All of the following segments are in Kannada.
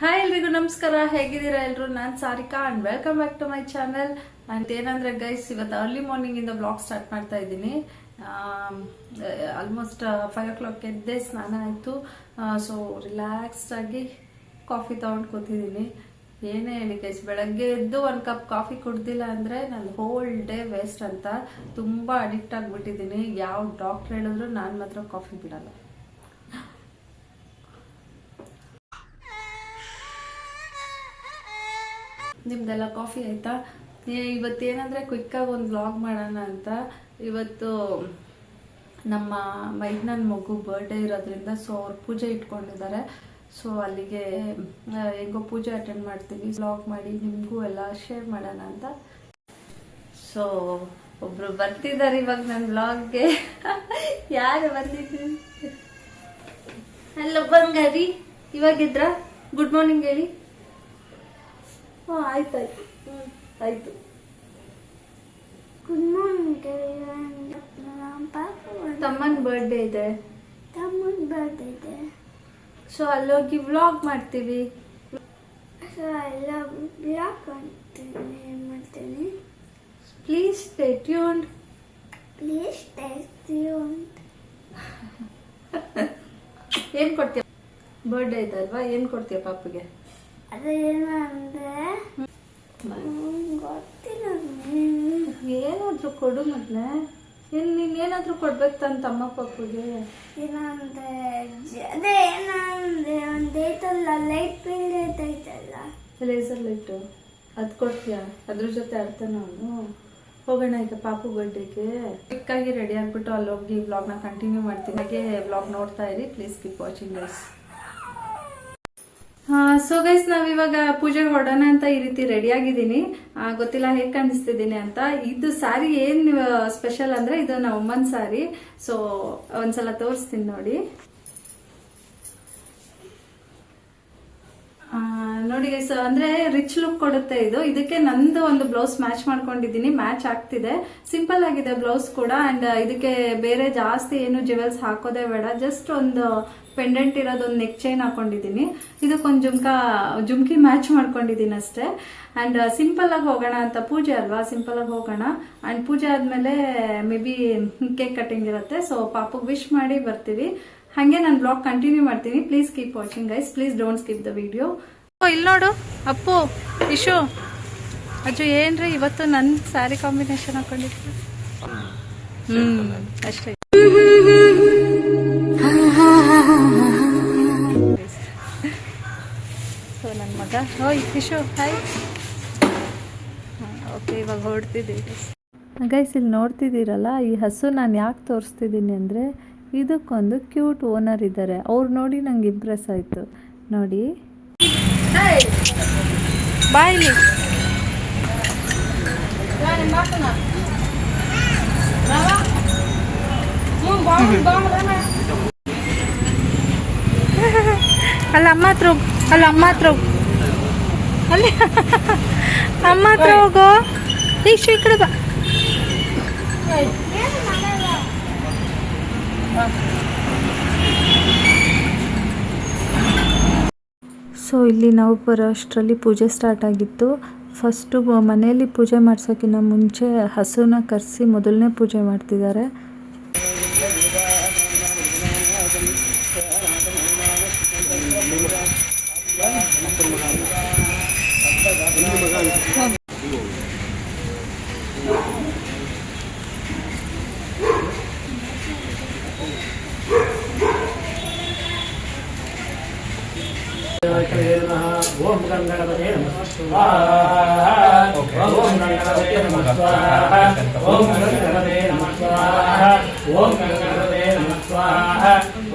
ಹಾಯ್ ಎಲ್ರಿಗೂ ನಮಸ್ಕಾರ. ಹೇಗಿದ್ದೀರಾ ಎಲ್ಲರೂ? ನಾನು Sarika and welcome back to my channel. And ಏನಂದ್ರೆ ಗೈಸ್, ಇವತ್ತು ಅರ್ಲಿ ಮಾರ್ನಿಂಗ್ ಇಂದ ಬ್ಲಾಗ್ ಸ್ಟಾರ್ಟ್ ಮಾಡ್ತಾ ಇದ್ದೀನಿ. ಆಲ್ಮೋಸ್ಟ್ 5 o'clock ಎದ್ದೆ, ಸ್ನಾನ ಆಯಿತು. ಸೊ ರಿಲ್ಯಾಕ್ಸ್ಡ್ ಆಗಿ ಕಾಫಿ ತಗೊಂಡು ಕೂತಿದ್ದೀನಿ. ಏನೇ ಹೇಳಿ ಗೈಸ್, ಬೆಳಗ್ಗೆ ಎದ್ದು 1 ಕಪ್ ಕಾಫಿ ಕುಡ್ದಿಲ್ಲ ಅಂದರೆ ನಾನು ಹೋಲ್ ಡೇ ವೇಸ್ಟ್ ಅಂತ ತುಂಬ ಅಡಿಕ್ಟ್ ಆಗಿಬಿಟ್ಟಿದ್ದೀನಿ. ಯಾವ ಡಾಕ್ಟ್ರ್ ಹೇಳಿದ್ರು ನಾನು ಮಾತ್ರ ಕಾಫಿ ಬಿಡಲ್ಲ. ನಿಮ್ದೆಲ್ಲ ಕಾಫಿ ಆಯ್ತಾ? ಇವತ್ತೇನಂದರೆ ಕ್ವಿಕ್ಕಾಗಿ ಒಂದು ವ್ಲಾಗ್ ಮಾಡೋಣ ಅಂತ. ಇವತ್ತು ನಮ್ಮ ಮೈದ್ನನ್ ಮಗು ಬರ್ಡೇ ಇರೋದ್ರಿಂದ ಸೊ ಅವ್ರು ಪೂಜೆ ಇಟ್ಕೊಂಡಿದ್ದಾರೆ. ಸೊ ಅಲ್ಲಿಗೆ ಹೆಂಗೋ ಪೂಜೆ ಅಟೆಂಡ್ ಮಾಡ್ತೀವಿ, ವ್ಲಾಗ್ ಮಾಡಿ ನಿಮಗೂ ಎಲ್ಲ ಶೇರ್ ಮಾಡೋಣ ಅಂತ. ಸೊ ಒಬ್ರು ಬರ್ತಿದ್ದಾರೆ ಇವಾಗ ನನ್ನ ವ್ಲಾಗ್ಗೆ. ಯಾರು ಬಂದಿದ್ದೀವಿ? ಹಲೋ ಬಂಗಾರಿ, ಇವಾಗಿದ್ರ ಗುಡ್ ಮಾರ್ನಿಂಗ್ ಹೇಳಿ. ಆಯ್ತಾಯ್ತು, ಆಯ್ತು. Good morning. ತಮ್ಮನ ಬರ್ಡೇ ಇದೆ. ಸೊ ಅಲ್ಲೋಗಿ ವ್ಲಾಗ್ ಮಾಡ್ತೀವಿ. ಸೊ ಎಲ್ಲ ಬ್ಲಾಗ್ ಮಾಡ್ತೀನಿ. Please stay tuned. ಏನ್ ಕೊಡ್ತೀಯ? ಬರ್ಡೇ ಇದೆ ಅಲ್ವಾ, ಏನ್ ಕೊಡ್ತೀಯ ಪಾಪಗೆ? ಅದೇನಂದ್ರೆ ಗೊತ್ತಿಲ್ಲ, ಏನಾದ್ರೂ ಕೊಡು ಮೊದ್ಲೆ. ನೀನೇನಾದ್ರೂ ಕೊಡ್ಬೇಕು ತನ್ನ ತಮ್ಮ ಪಾಪಗೆ. ಏನಂದ್ರೆ ಅದೇ ಏನಂದ್ರೆ ಒಂದೈತಲ್ಲ, ಲೈಟ್ ಪಿಂಡ್ ಐತಲ್ಲ, ಲೇಸರ್ ಲೈಟು, ಅದು ಕೊಡ್ತೀಯಾ? ಅದ್ರ ಜೊತೆ ಆಡ್ತಾನ ಅವನು. ಹೋಗೋಣ ಈಗ ಪಾಪು ಬರ್ಡೇಗೆ. ಕ್ವಿಕ್ಕಾಗಿ ರೆಡಿ ಆಗ್ಬಿಟ್ಟು ಅಲ್ಲಿ ಹೋಗಿ ವ್ಲಾಗ್ನ ಕಂಟಿನ್ಯೂ ಮಾಡ್ತೀನಿ. ಹಾಗೆ ವ್ಲಾಗ್ ನೋಡ್ತಾ ಇರಿ. Please keep watching guys. So guys, ನಾವಿವಾಗ ಪೂಜೆಗೆ ಹೊರಡೋಣ ಅಂತ ಈ ರೀತಿ ರೆಡಿ ಆಗಿದ್ದೀನಿ. ಗೊತ್ತಿಲ್ಲ ಹೇಗೆ ಕಾಣಿಸ್ತಿದ್ದೀನಿ ಅಂತ. ಇದು ಸ್ಯಾರಿ ಏನು ಸ್ಪೆಷಲ್ ಅಂದ್ರೆ ಇದು ನಮ್ಮ ಅಮ್ಮನ ಸ್ಯಾರಿ. ಸೊ ಒಂದ್ಸಲ ತೋರಿಸ್ತೀನಿ ನೋಡಿ. ನೋಡಿ ಗೈಸ್, ಅಂದ್ರೆ ರಿಚ್ ಲುಕ್ ಕೊಡುತ್ತೆ ಇದು. ಇದಕ್ಕೆ ನಂದು ಒಂದು ಬ್ಲೌಸ್ ಮ್ಯಾಚ್ ಮಾಡ್ಕೊಂಡಿದ್ದೀನಿ, ಮ್ಯಾಚ್ ಆಗ್ತಿದೆ. ಸಿಂಪಲ್ ಆಗಿದೆ ಬ್ಲೌಸ್ ಕೂಡ. ಅಂಡ್ ಇದಕ್ಕೆ ಬೇರೆ ಜಾಸ್ತಿ ಏನು ಜ್ಯುವೆಲ್ಸ್ ಹಾಕೋದೇ ಬೇಡ. ಜಸ್ಟ್ ಒಂದು ಪೆಂಡೆಂಟ್ ಇರೋದು, ಒಂದು ನೆಕ್ ಚೈನ್ ಹಾಕೊಂಡಿದ್ದೀನಿ. ಇದಕ್ಕೊಂದು ಜುಮ್ಕಿ ಮ್ಯಾಚ್ ಮಾಡ್ಕೊಂಡಿದ್ದೀನಿ ಅಷ್ಟೇ. ಅಂಡ್ ಸಿಂಪಲ್ ಆಗಿ ಹೋಗೋಣ ಅಂತ. ಪೂಜೆ ಅಲ್ವಾ, ಸಿಂಪಲ್ ಆಗಿ ಹೋಗೋಣ. ಅಂಡ್ ಪೂಜೆ ಆದ್ಮೇಲೆ ಮೇ ಬಿ ಕೇಕ್ ಕಟ್ಟಿಂಗ್ ಇರುತ್ತೆ. ಸೊ ಪಾಪು ವಿಶ್ ಮಾಡಿ ಬರ್ತೀವಿ. ಹಾಗೆ ನಾನು ಬ್ಲಾಗ್ ಕಂಟಿನ್ಯೂ ಮಾಡ್ತೀನಿ. Please keep watching guys. Please don't skip the video. ಇಲ್ಲಿ ನೋಡು ಅಪ್ಪು, ಇಶು, ಅಜ್ಜು, ಏನ್ರಿ ಇವತ್ತು ನನ್ನ ಸ್ಯಾರಿ ಕಾಂಬಿನೇಷನ್ ಹಾಕೊಂಡಿದ್ರು. ಅಷ್ಟೇ. ಸೊ ನನ್ನ ಮಗ, ಓಯ್ ಇಶು, ಹಾಯ್. ಓಕೆ, ಇವಾಗ ಹೊರಡ್ತಿದ್ದೀವಿ ಗೈಸ್. ಇಲ್ಲಿ ನೋಡ್ತಿದ್ದೀರಲ್ಲ, ಈ ಹಸು ನಾನು ಯಾಕೆ ತೋರಿಸ್ತಿದ್ದೀನಿ ಅಂದರೆ ಇದಕ್ಕೊಂದು ಕ್ಯೂಟ್ ಓನರ್ ಇದ್ದಾರೆ. ಅವ್ರು ನೋಡಿ ನಂಗೆ ಇಂಪ್ರೆಸ್ ಆಯಿತು. ನೋಡಿ ಬಾಯ್ಲಿ ಅಲ್ಲ ಅಮ್ಮ ಹತ್ರ ಹೋಗು, ಅಲ್ಲ ಅಮ್ಮ ಹತ್ರ ಹೋಗು, ಅಲ್ಲಿ ಅಮ್ಮ ಹತ್ರ ಹೋಗು. ಈಗ ಈ ಕಡೆ ಬಾ. ಸೊ ಇಲ್ಲಿ ನಾವು ಬರೋ ಅಷ್ಟರಲ್ಲಿ ಪೂಜೆ ಸ್ಟಾರ್ಟ್ ಆಗಿತ್ತು. ಫಸ್ಟು ಮನೆಯಲ್ಲಿ ಪೂಜೆ ಮಾಡ್ಸೋಕ್ಕಿಂತ ಮುಂಚೆ ಹಸುನ ಕರೆಸಿ ಮೊದಲನೇ ಪೂಜೆ ಮಾಡ್ತಿದ್ದಾರೆ. ಓಂ ಗಣಪತೇ ನಮಃ ಸ್ವಾಹಾ. ಓಂ ಗಣಪತೇ ನಮಃ ಸ್ವಾಹಾ. ಓಂ ಗಣಪತೇ ನಮಃ ಸ್ವಾಹಾ. ಓಂ ಗಣಪತೇ ನಮಃ ಸ್ವಾಹಾ.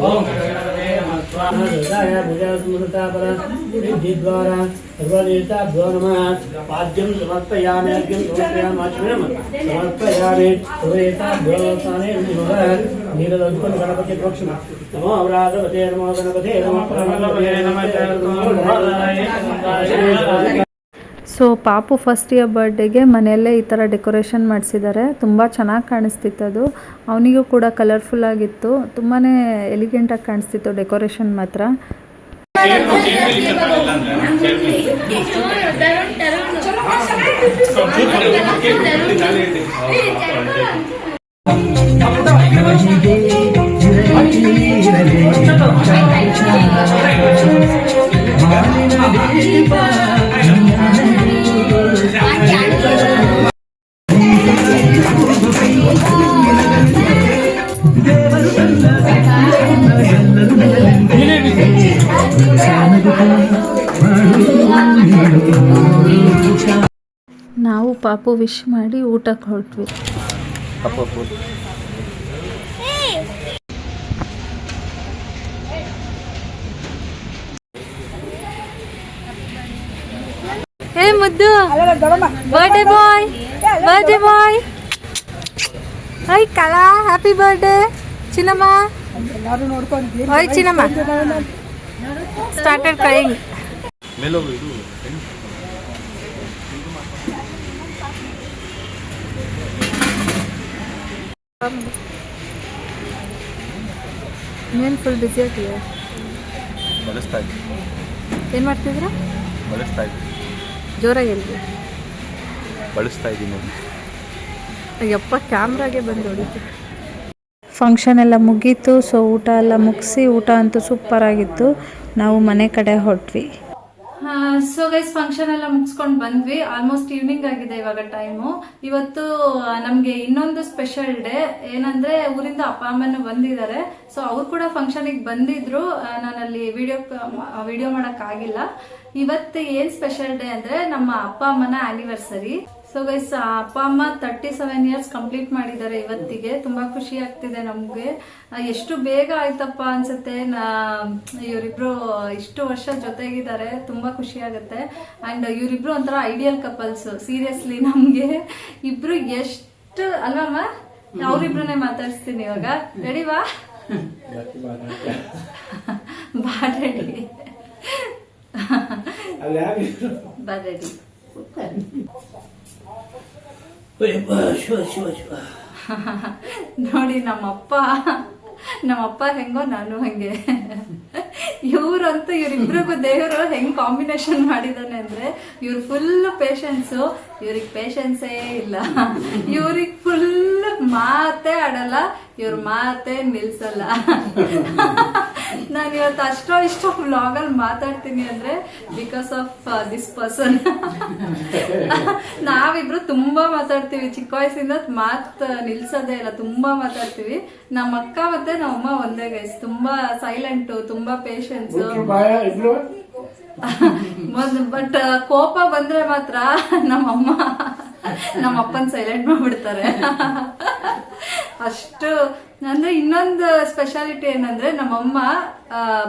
ಓಂ ಗಣಪತೇ ನಮಃ ಸ್ವಾಹಾ. ಹೃದಯ ಭುಜಸ್ಮೃತಾಪರ ಸಿದ್ಧಿದ್ವಾರ ಸರ್ವದೇವತಾಭ್ಯೋ ನಮಃ. ಪಾದ್ಯಂ ಸಮರ್ಪಯಾಮಿ, ಅರ್ಘ್ಯಂ ಸಮರ್ಪಯಾಮಿ, ಆಚಮನಂ ಸಮರ್ಪಯಾಮಿ. ಸರ್ವದೇವತಾಭ್ಯೋ ಸ್ನಾನೇ ನಮಃ. ನೀಲದೋತ್ಪನ್ನ ಗಣಪತಿ ಪ್ರೋಕ್ಷಮ ನಮೋ ಅವರಾಧವತೆ ನಮೋ ಗಣಪತೆ ನಮೋ ಗಣಪತೆ ನಮಃ. ಸೊ ಪಾಪು ಫಸ್ಟ್ ಇಯರ್ ಬರ್ಡೇಗೆ ಮನೆಯಲ್ಲೇ ಈ ಥರ ಡೆಕೋರೇಷನ್ ಮಾಡಿಸಿದ್ದಾರೆ. ತುಂಬ ಚೆನ್ನಾಗಿ ಕಾಣಿಸ್ತಿತ್ತು ಅದು. ಅವನಿಗೂ ಕೂಡ ಕಲರ್ಫುಲ್ ಆಗಿತ್ತು. ತುಂಬಾ ಎಲಿಗೆಂಟಾಗಿ ಕಾಣಿಸ್ತಿತ್ತು ಡೆಕೋರೇಷನ್ ಮಾತ್ರ. ನಾವು ಪಾಪು ವಿಶ್ ಮಾಡಿ ಊಟಕ್ಕೆ ಹೊರಟ್ವಿ. ಹೇ ಮುದ್ದು, birthday boy, birthday boy. High ಕಲಾ, ಹ್ಯಾಪಿ ಬರ್ಡೇ ಚಿನ್ನಮ್ಮ. ಹೈ ಚಿನ್ನಮ್ಮ ಸ್ಟಾರ್ಟೆಡ್ ಕ್ರೈಯಿಂಗ್. ಏನು ಫುಲ್ ಬ್ಯುಸಿ ಆಗ್ತಿದೆ? ಏನು ಮಾಡ್ತಿದ್ರ? ಜೋರಾಗಿ ಹೇಳ್ರಿ. ಬಳಸ್ತಾ ಇದ್ದೀನಿ. ಅಯ್ಯಪ್ಪ ಕ್ಯಾಮ್ರಾಗೆ ಬಂದು ಹೊಡಿತು. ಫಂಕ್ಷನ್ ಎಲ್ಲ ಮುಗೀತು. ಸೊ ಊಟ ಎಲ್ಲ ಮುಗಿಸಿ, ಊಟ ಅಂತೂ ಸೂಪರ್ ಆಗಿತ್ತು. ನಾವು ಮನೆ ಕಡೆ ಹೊರಟ್ವಿ. ಸೊ ಗೈಸ್ ಫಂಕ್ಷನ್ ಎಲ್ಲ ಮುಗಿಸ್ಕೊಂಡು ಬಂದ್ವಿ. ಆಲ್ಮೋಸ್ಟ್ ಈವ್ನಿಂಗ್ ಆಗಿದೆ ಇವಾಗ ಟೈಮು. ಇವತ್ತು ನಮಗೆ ಇನ್ನೊಂದು ಸ್ಪೆಷಲ್ ಡೇ. ಏನಂದ್ರೆ ಊರಿಂದ ಅಪ್ಪ ಅಮ್ಮನೂ ಬಂದಿದ್ದಾರೆ. ಸೊ ಅವ್ರು ಕೂಡ ಫಂಕ್ಷನಿಗೆ ಬಂದಿದ್ರು. ನಾನಲ್ಲಿ ವಿಡಿಯೋ ಮಾಡೋಕ್ಕಾಗಿಲ್ಲ. ಇವತ್ತು ಏನ್ ಸ್ಪೆಷಲ್ ಡೇ ಅಂದ್ರೆ ನಮ್ಮ ಅಪ್ಪ ಅಮ್ಮನ ಆನಿವರ್ಸರಿ. ಸೊ ಗೈಸ್ ಅಪ್ಪ ಅಮ್ಮ 37 ಇಯರ್ಸ್ ಕಂಪ್ಲೀಟ್ ಮಾಡಿದ್ದಾರೆ ಇವತ್ತಿಗೆ. ತುಂಬಾ ಖುಷಿ ಆಗ್ತಿದೆ ನಮ್ಗೆ. ಎಷ್ಟು ಬೇಗ ಆಯ್ತಪ್ಪ ಅನ್ಸುತ್ತೆ. ಇವರಿಬ್ರು ಇಷ್ಟು ವರ್ಷ ಜೊತೆಗಿದ್ದಾರೆ. ತುಂಬಾ ಖುಷಿ ಆಗುತ್ತೆ. ಅಂಡ್ ಇವರಿಬ್ರು ಒಂಥರ ಐಡಿಯಲ್ ಕಪಲ್ಸ್. ಸೀರಿಯಸ್ಲಿ ನಮ್ಗೆ ಇಬ್ರು ಎಷ್ಟು ಅಲ್ವಮ್ಮ. ಅವ್ರಿಬ್ರನ್ನೇ ಮಾತಾಡಿಸ್ತೀನಿ ಇವಾಗ. ರೆಡಿ ಬಾ ಬಾ ರೆಡಿ ಬಾ ರೆಡಿ. ನೋಡಿ ನಮ್ಮಪ್ಪ ಹೆಂಗೋ ನಾನು ಹಂಗೆ. ಇವ್ರಂತೂ ಇವರಿಬ್ರಿಗೂ ದೇವರು ಹೆಂಗ್ ಕಾಂಬಿನೇಷನ್ ಮಾಡಿದಾನೆ ಅಂದ್ರೆ, ಇವ್ರು ಫುಲ್ ಪೇಷನ್ಸು, ಇವ್ರಿಗೆ ಪೇಷನ್ಸೇ ಇಲ್ಲ. ಇವ್ರಿಗೆ ಫುಲ್ ಮಾತೇ ಆಡಲ್ಲ, ಇವ್ರ ಮಾತೇ ನಿಲ್ಸಲ್ಲ. ನಾನು ಇವತ್ತು ಇಷ್ಟೋ ವ್ಲಾಗಲ್ಲಿ ಮಾತಾಡ್ತೀನಿ ಅಂದ್ರೆ ಬಿಕಾಸ್ ಆಫ್ ದಿಸ್ ಪರ್ಸನ್. ನಾವಿಬ್ರು ತುಂಬಾ ಮಾತಾಡ್ತೀವಿ. ಚಿಕ್ಕ ವಯಸ್ಸಿಂದ ಮಾತು ನಿಲ್ಸೋದೇ ಇಲ್ಲ, ತುಂಬಾ ಮಾತಾಡ್ತೀವಿ. ನಮ್ಮ ಅಕ್ಕ ಮತ್ತೆ ನಮ್ಮಮ್ಮ ಒಂದೇ ಗೈಸ್. ತುಂಬಾ ಸೈಲೆಂಟ್, ತುಂಬಾ ಪೇಷನ್ಸ್. ಬಟ್ ಕೋಪ ಬಂದ್ರೆ ಮಾತ್ರ ನಮ್ಮಪ್ಪನ್ ಸೈಲೆಂಟ್ ಮಾಡ್ಬಿಡ್ತಾರೆ. ಅಷ್ಟು ಅಂದ್ರೆ ಇನ್ನೊಂದು ಸ್ಪೆಷಾಲಿಟಿ ಏನಂದ್ರೆ, ನಮ್ಮಮ್ಮ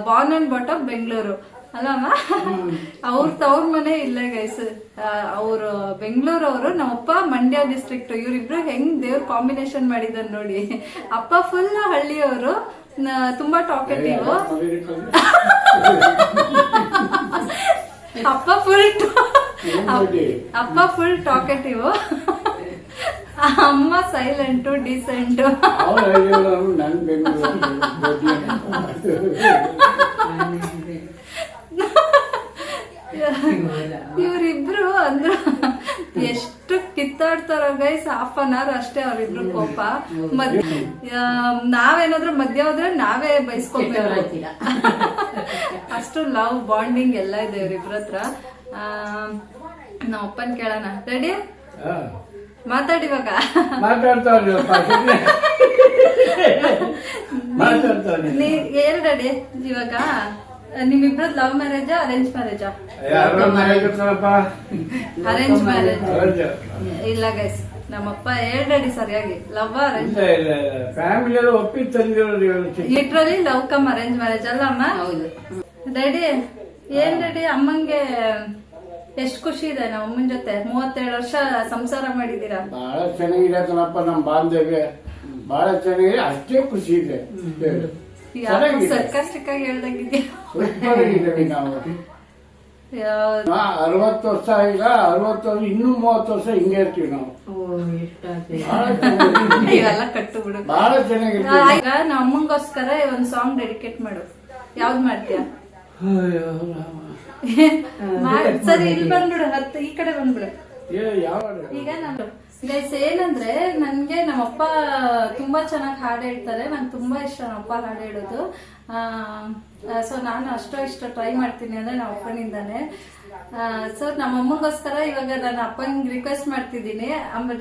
ಬಾರ್ನ್ ಅಂಡ್ ಬಾಟಮ್ ಬೆಂಗಳೂರು ಅಲ್ಲಮ್ಮ. ತವ್ರ ಮನೆ ಇಲ್ಲೇ ಗೈಸ್. ಅವರು ಬೆಂಗಳೂರವರು, ನಮ್ಮಪ್ಪ ಮಂಡ್ಯ ಡಿಸ್ಟ್ರಿಕ್ಟ್. ಇವರಿಬ್ರು ಹೆಂಗ್ ದೇವ್ರ ಕಾಂಬಿನೇಷನ್ ಮಾಡಿದಾರೆ ನೋಡಿ. ಅಪ್ಪ ಫುಲ್ ಹಳ್ಳಿಯವರು, ತುಂಬಾ ಟಾಕೆಟಿವ್. ಅಪ್ಪ ಫುಲ್ ಟಾಕೆಟಿವ್, ಅಮ್ಮ ಸೈಲೆಂಟು ಡೀಸೆಂಟು. ಇವರಿಬ್ರು ಅಂದ್ರು ಎಷ್ಟು ಕಿತ್ತಾಡ್ತಾರೋ ಗೈಸ್. 1/2 hour ಅಷ್ಟೇ ಅವ್ರಿಬ್ರು ಕೋಪ. ನಾವೇನಾದ್ರೂ ಮಧ್ಯ ಹೋದ್ರೆ ನಾವೇ ಬೈಸ್ಕೊಬೇಕು. ಅಷ್ಟು ಲವ್ ಬಾಂಡಿಂಗ್ ಎಲ್ಲ ಇದೆ ಇವ್ರಿಬ್ರ ಹತ್ರ. ನಮ್ಮಪ್ಪನ್ ಕೇಳೋಣ. ರೆಡಿ ಮಾತಾಡಿ ಇವಾಗ. ಏನ್ ರೆಡಿ ಇವಾಗ? ನಿಮ್ಮಿಬ್ರದ್ ಲವ್ ಮ್ಯಾರೇಜಾ ಅರೇಂಜ್ ಮ್ಯಾರೇಜಾ? Arrange marriage. ಇಲ್ಲ ಗೈಸ್, ನಮ್ಮಪ್ಪ ರೆಡಿ ಸರಿಯಾಗಿ. Love arrange? Literally love come arrange marriage ಅಲ್ಲ ಅಮ್ಮ? ರೆಡಿ ಏನ್ ರೆಡಿ? ಅಮ್ಮಂಗೆ ಎಷ್ಟು ಖುಷಿ ಇದೆ ನಮ್ಮ ಅಮ್ಮನ ಜೊತೆ. 37 ವರ್ಷ ಸಂಸಾರ ಮಾಡಿದೀರಾ. ಬಹಳ ಚೆನ್ನಾಗಿದೆ ಕಣಪ್ಪ ನಮ್ಮ ಬಾಂಧವ್ಯ. ಬಹಳ ಚೆನ್ನಾಗಿದೆ, ಅಷ್ಟೇ ಖುಷಿ ಇದೆ. ಸರ್ಕಾಸ್ಟಿಕ್ ಆಗಿ ಹೇಳ್ದಂಗಿದ್ಯಾ? ನಾವು 60 ವರ್ಷ ಈಗ 60 ವರ್ಷ, ಇನ್ನೂ 30 ವರ್ಷ ಹಿಂಗೆ ಇರ್ತೀವಿ ನಾವು. ಇವೆಲ್ಲ ಕಟ್ಟು ಬಿಡು. ಬಹಳ ಚೆನ್ನಾಗಿದೆ. ಈಗ ನಮ್ಮ ಅಮ್ಮಂಗೋಸ್ಕರ ಒಂದು ಸಾಂಗ್ ಡೆಡಿಕೇಟ್ ಮಾಡು. ಯಾವ್ದು ಮಾಡ್ತೀಯ? ಸರಿ ಇಲ್ಲಿ ಬಂದ್ಬಿಡು, ಈ ಕಡೆ ಬಂದ್ಬಿಡು. ಯಾವ ಈಗ ನಾನು ಗೈಸ್ ಏನಂದ್ರೆ ನನ್ಗೆ ನಮ್ಮಪ್ಪ ತುಂಬಾ ಚೆನ್ನಾಗಿ ಹಾಡು ಹೇಳ್ತಾರೆ. ನಂಗೆ ತುಂಬಾ ಇಷ್ಟ ನಮ್ಮಪ್ಪ ಹಾಡು ಹೇಳೋದು. ಸೊ ನಾನು ಇಷ್ಟ ಟ್ರೈ ಮಾಡ್ತೀನಿ ಅಂದ್ರೆ ನಮ್ಮ ಅಪ್ಪನಿಂದಾನೆ. ಸೊ ನಮ್ಮಮ್ಮಗೋಸ್ಕರ ಇವಾಗ ನಾನು ಅಪ್ಪನಿಗೆ ರಿಕ್ವೆಸ್ಟ್ ಮಾಡ್ತಿದ್ದೀನಿ.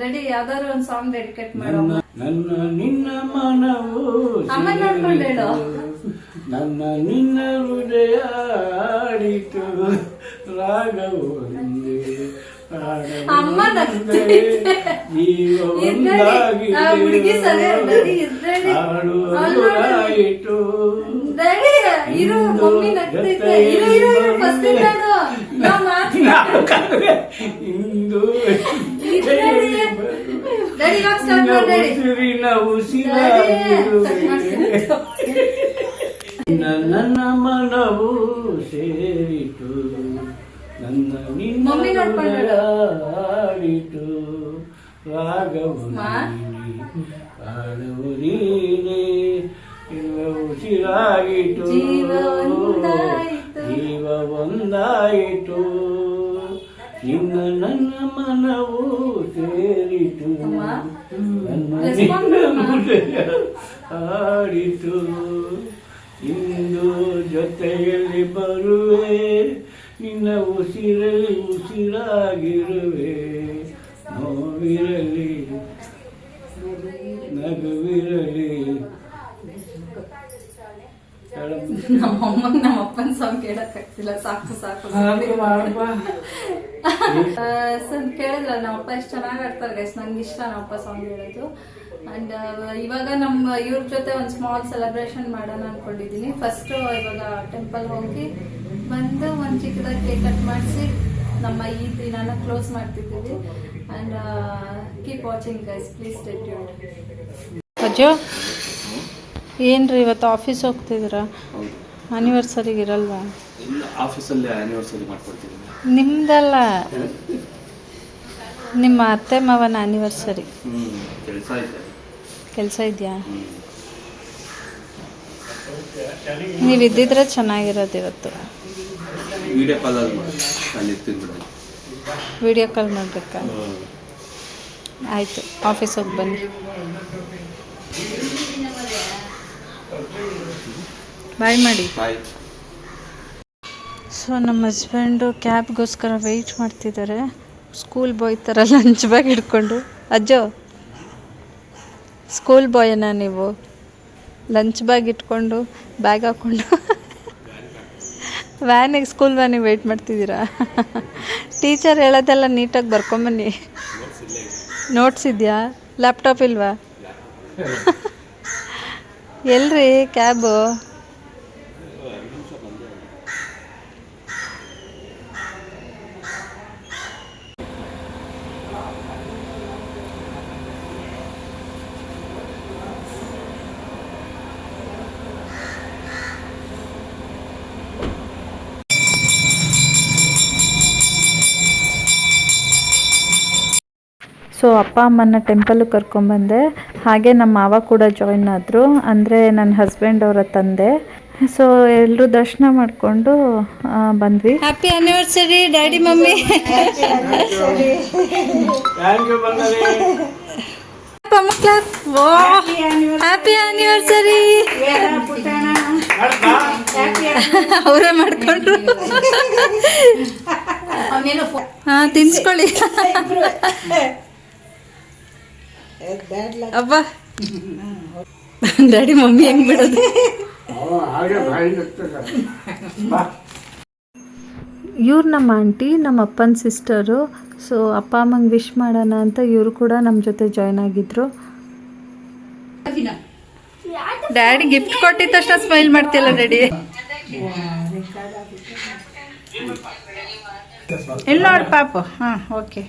ರೆಡಿ ಯಾವ್ದಾದ್ರು ಒಂದು ಸಾಂಗ್ ಡೆಡಿಕೇಟ್ ಮಾಡೋ. ನನ್ನ ನಿನ್ನ ಮನವು ಅಮ್ಮ ನೋಡ್ಕೊಂಡು ಹೇಳು. ನನ್ನ ನಿನ್ನ ಹೃದಯ ಆಡಿತು ರಾಗವು ಹಿಂದೆ ಅಮ್ಮ ಹುಡುಗಿ ಸರಿ ಆಡುವಾಯಿತು ಇರು ಮಮ್ಮಿ ನಗ್ತೈತೆ. ಇರು ಫಸ್ಟ್ ಇಂದು ಉಸಿರಿನ ನನ್ನ ಮನವು ಸೇರಿತು ನನ್ನ ನಿನ್ನ ಆಡಿತು ರಾಗವು ಆಡುವು ನೀನೆ ಉಸಿರಾಗಿತು ಜೀವ ಒಂದಾಯಿತು ನಿನ್ನ ನನ್ನ ಮನವು ಸೇರಿತು ನನ್ನ ಹೃದಯ ಆಡಿತು ಇಂದು ಜೊತೆಯಲ್ಲಿ ಬರುವೆ ನಿನ್ನ ಉಸಿರಲ್ಲಿ ಉಸಿರಾಗಿರುವೆ ನೋವಿರಲಿ ನಗುವಿರಲಿ. ನಮ್ಮಮ್ಮಂಗ್ ನಮ್ಮಪ್ಪನ ಸಾಂಗ್ ಕೇಳಕ್ ಆಗ್ತಿಲ್ಲ. ಸಾಕು ಕೇಳಿದ್ರ ನಮ್ಮಪ್ಪ ಎಷ್ಟು ಚೆನ್ನಾಗಿ ಆಡ್ತಾರೆ ಗೈಸ್. ನಂಗೆ ಇಷ್ಟ ನಮ್ಮಪ್ಪ ಸಾಂಗ್ ಹೇಳೋದು. ಅಂಡ್ ಇವಾಗ ಇವ್ರ ಜೊತೆ ಒಂದು ಸ್ಮಾಲ್ ಸೆಲೆಬ್ರೇಷನ್ ಮಾಡೋಣ ಅನ್ಕೊಂಡಿದೀನಿ. ಫಸ್ಟ್ ಇವಾಗ ಟೆಂಪಲ್ ಹೋಗಿ ಬಂದು ಒಂದು ಚಿಕ್ಕದಾಗಿ ಕೇಕ್ ಕಟ್ ಮಾಡಿಸಿ ನಮ್ಮ ಈ ದಿನಾನ ಕ್ಲೋಸ್ ಮಾಡ್ತಿದ್ದೀವಿ. And keep watching guys, please stay tuned. ಅಜ್ಜೋ ಏನ್ರಿ ಇವತ್ತು ಆಫೀಸ್ ಹೋಗ್ತಿದ್ದೀರಾ? ಆನಿವರ್ಸರಿಗೆ ಇರಲ್ವಾ? ಆಫೀಸಲ್ಲಿ ಆನಿವರ್ಸರಿ ಮಾಡ್ಕೊಡ್ತೀನಿ. ನಿಮ್ದಲ್ಲ, ನಿಮ್ಮ ಅತ್ತೆ ಮಾವನ ಆನಿವರ್ಸರಿ. ಕೆಲಸ ಇದೆಯಾ? ನೀವು ಇದ್ದಿದ್ರೆ ಚೆನ್ನಾಗಿರೋದು ಇವತ್ತು. ವಿಡಿಯೋ ಕಾಲಲ್ಲಿ ಮಾಡಿ ನಾನು ಇರ್ತೀನಿ ಬಿಡಿ. ವಿಡಿಯೋ ಕಾಲ್ ಮಾಡಬೇಕಾ? ಆಯಿತು, ಆಫೀಸ್ ಹೋಗಿ ಬನ್ನಿ. ಬಾಯ್ ಮಾಡಿ. ಬಾಯ್. ಸೊ ನಮ್ಮ ಹಸ್ಬೆಂಡು ಕ್ಯಾಬ್ಗೋಸ್ಕರ ವೆಯ್ಟ್ ಮಾಡ್ತಿದ್ದಾರೆ. ಸ್ಕೂಲ್ ಬಾಯ್ ಥರ ಲಂಚ್ ಬ್ಯಾಗ್ ಹಿಡ್ಕೊಂಡು. ಅಜ್ಜೋ ಸ್ಕೂಲ್ ಬಾಯನ ನೀವು? ಲಂಚ್ ಬ್ಯಾಗ್ ಇಟ್ಕೊಂಡು ಬ್ಯಾಗ್ ಹಾಕ್ಕೊಂಡು ವ್ಯಾನಿಗೆ, ಸ್ಕೂಲ್ ವ್ಯಾನಿಗೆ ವೆಯ್ಟ್ ಮಾಡ್ತಿದ್ದೀರಾ? ಟೀಚರ್ ಹೇಳೋದೆಲ್ಲ ನೀಟಾಗಿ ಬರ್ಕೊಂಬನ್ನಿ. ನೋಟ್ಸ್ ಇದೆಯಾ? ಲ್ಯಾಪ್ಟಾಪ್ ಇಲ್ವಾ? ಎಲ್ರಿ ಕ್ಯಾಬು? ಸೊ ಅಪ್ಪ ಅಮ್ಮನ ಟೆಂಪಲ್ಗೆ ಕರ್ಕೊಂಬಂದೆ. ಹಾಗೆ ನಮ್ಮ ಮಾವ ಕೂಡ ಜಾಯಿನ್ ಆದರು, ಅಂದರೆ ನನ್ನ ಹಸ್ಬೆಂಡ್ ಅವರ ತಂದೆ. ಸೊ ಎಲ್ಲರೂ ದರ್ಶನ ಮಾಡಿಕೊಂಡು ಬಂದ್ವಿ. Happy anniversary daddy mummy. Happy anniversary. ಅವರೇ ಮಾಡ್ಕೊಂಡ್ರು. ಹಾಂ ತಿನ್ಸ್ಕೊಳ್ಳಿ. ಅಬ್ಬ ಡ್ಯಾಡಿ ಮಮ್ಮಿ ಹೆಂಗ್ ಬಿಡೋದು? ಇವ್ರು ನಮ್ಮ ಆಂಟಿ, ನಮ್ಮ ಅಪ್ಪನ ಸಿಸ್ಟರು. ಸೊ ಅಪ್ಪ ಅಮ್ಮಂಗೆ ವಿಶ್ ಮಾಡೋಣ ಅಂತ ಇವರು ಕೂಡ ನಮ್ಮ ಜೊತೆ ಜಾಯ್ನ್ ಆಗಿದ್ರು. ಡ್ಯಾಡಿ ಗಿಫ್ಟ್ ಕೊಟ್ಟಿದ ತಕ್ಷಣ ಸ್ಮೈಲ್ ಮಾಡ್ತಿಲ್ಲ ಡ್ಯಾಡಿ. ಇಲ್ಲ ನೋಡಿ ಪಾಪು. ಹಾಂ ಓಕೆ.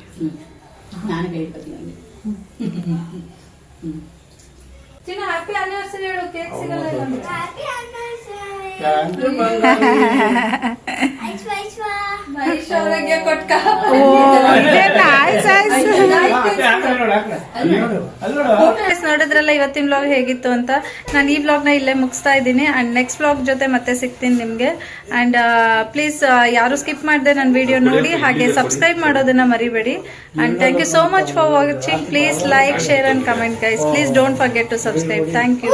ಹ್ಯಾಪಿ ಆನಿವರ್ಸರಿ ಹೇಳು. ಕೇಕ್ ಸಿಗಲ್ಲ. Happy anniversary. ಐಶ್ವರ್ಯಗೆ ಕೊಟ್ಟ ಓ ನೈಸ್ Guys, ನೋಡಿದ್ರಲ್ಲ ಇವತ್ತಿನ ವ್ಲಾಗ್ ಹೇಗಿತ್ತು ಅಂತ. ನಾನು ಈ ವ್ಲಾಗ್ನ ಇಲ್ಲೇ ಮುಗಿಸ್ತಾ ಇದ್ದೀನಿ ಅಂಡ್ ನೆಕ್ಸ್ಟ್ ವ್ಲಾಗ್ ಜೊತೆ ಮತ್ತೆ ಸಿಗ್ತೀನಿ ನಿಮಗೆ. ಅಂಡ್ ಪ್ಲೀಸ್ ಯಾರು ಸ್ಕಿಪ್ ಮಾಡದೆ ನನ್ನ ವಿಡಿಯೋ ನೋಡಿ, ಹಾಗೆ ಸಬ್ಸ್ಕ್ರೈಬ್ ಮಾಡೋದನ್ನ ಮರಿಬೇಡಿ. And thank you so much for watching. Please like, share and comment guys. Please don't forget to subscribe. Thank you.